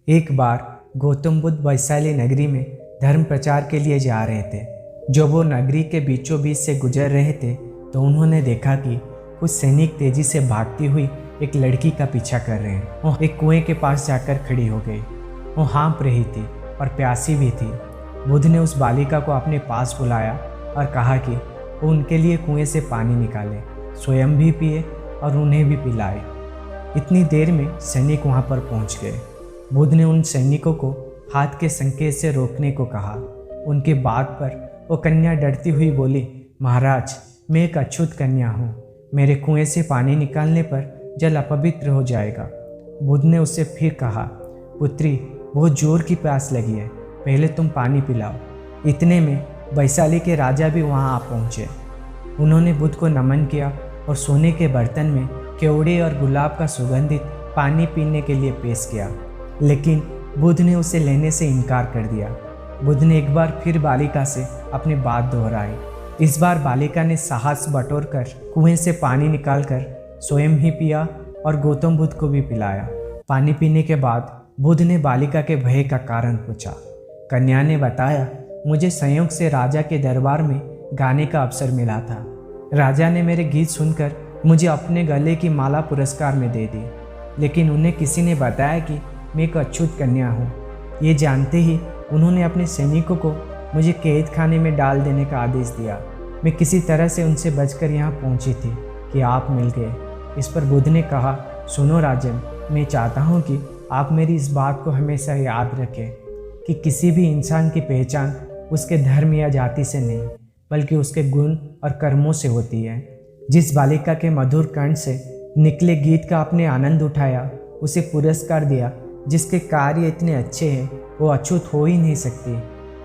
एक बार गौतम बुद्ध वैशाली नगरी में धर्म प्रचार के लिए जा रहे थे। जब वो नगरी के बीचों बीच से गुजर रहे थे तो उन्होंने देखा कि कुछ सैनिक तेजी से भागती हुई एक लड़की का पीछा कर रहे हैं। वो एक कुएं के पास जाकर खड़ी हो गई। वो हाँफ रही थी और प्यासी भी थी। बुद्ध ने उस बालिका को अपने पास बुलाया और कहा कि वो उनके लिए कुएं से पानी निकाले, स्वयं भी पिए और उन्हें भी पिलाए। इतनी देर में सैनिक वहाँ पर पहुँच गए। बुद्ध ने उन सैनिकों को हाथ के संकेत से रोकने को कहा। उनकी बात पर वो कन्या डरती हुई बोली, महाराज, मैं एक अछूत कन्या हूँ। मेरे कुएं से पानी निकालने पर जल अपवित्र हो जाएगा। बुद्ध ने उससे फिर कहा, पुत्री, बहुत जोर की प्यास लगी है, पहले तुम पानी पिलाओ। इतने में वैशाली के राजा भी वहाँ आ पहुँचे। उन्होंने बुद्ध को नमन किया और सोने के बर्तन में केवड़े और गुलाब का सुगंधित पानी पीने के लिए पेश किया, लेकिन बुद्ध ने उसे लेने से इनकार कर दिया। बुद्ध ने एक बार फिर बालिका से अपनी बात दोहराई। इस बार बालिका ने साहस बटोरकर कुएं से पानी निकालकर स्वयं ही पिया और गौतम बुद्ध को भी पिलाया। पानी पीने के बाद बुद्ध ने बालिका के भय का कारण पूछा। कन्या ने बताया, मुझे संयोग से राजा के दरबार में गाने का अवसर मिला था। राजा ने मेरे गीत सुनकर मुझे अपने गले की माला पुरस्कार में दे दी, लेकिन उन्हें किसी ने बताया कि मैं एक अछूत कन्या हूँ। ये जानते ही उन्होंने अपने सैनिकों को मुझे कैद खाने में डाल देने का आदेश दिया। मैं किसी तरह से उनसे बचकर यहाँ पहुँची थी कि आप मिल गए। इस पर बुद्ध ने कहा, सुनो राजन, मैं चाहता हूँ कि आप मेरी इस बात को हमेशा याद रखें कि किसी भी इंसान की पहचान उसके धर्म या जाति से नहीं, बल्कि उसके गुण और कर्मों से होती है। जिस बालिका के मधुर कंठ से निकले गीत का आपने आनंद उठाया, उसे पुरस्कार दिया। जिसके कार्य इतने अच्छे हैं, वो अछूत हो ही नहीं सकती।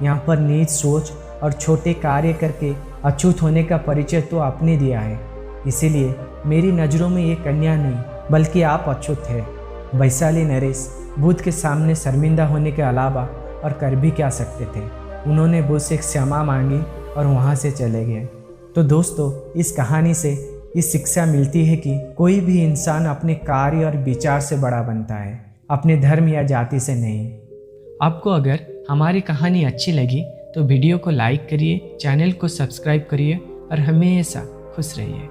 यहाँ पर नीच सोच और छोटे कार्य करके अछूत होने का परिचय तो आपने दिया है। इसीलिए मेरी नज़रों में ये कन्या नहीं, बल्कि आप अछूत हैं। वैशाली नरेश बुद्ध के सामने शर्मिंदा होने के अलावा और कर भी क्या सकते थे। उन्होंने बुद्ध से क्षमा मांगी और वहाँ से चले गए। तो दोस्तों, इस कहानी से इस शिक्षा मिलती है कि कोई भी इंसान अपने कार्य और विचार से बड़ा बनता है, अपने धर्म या जाति से नहीं। आपको अगर हमारी कहानी अच्छी लगी तो वीडियो को लाइक करिए, चैनल को सब्सक्राइब करिए और हमेशा खुश रहिए।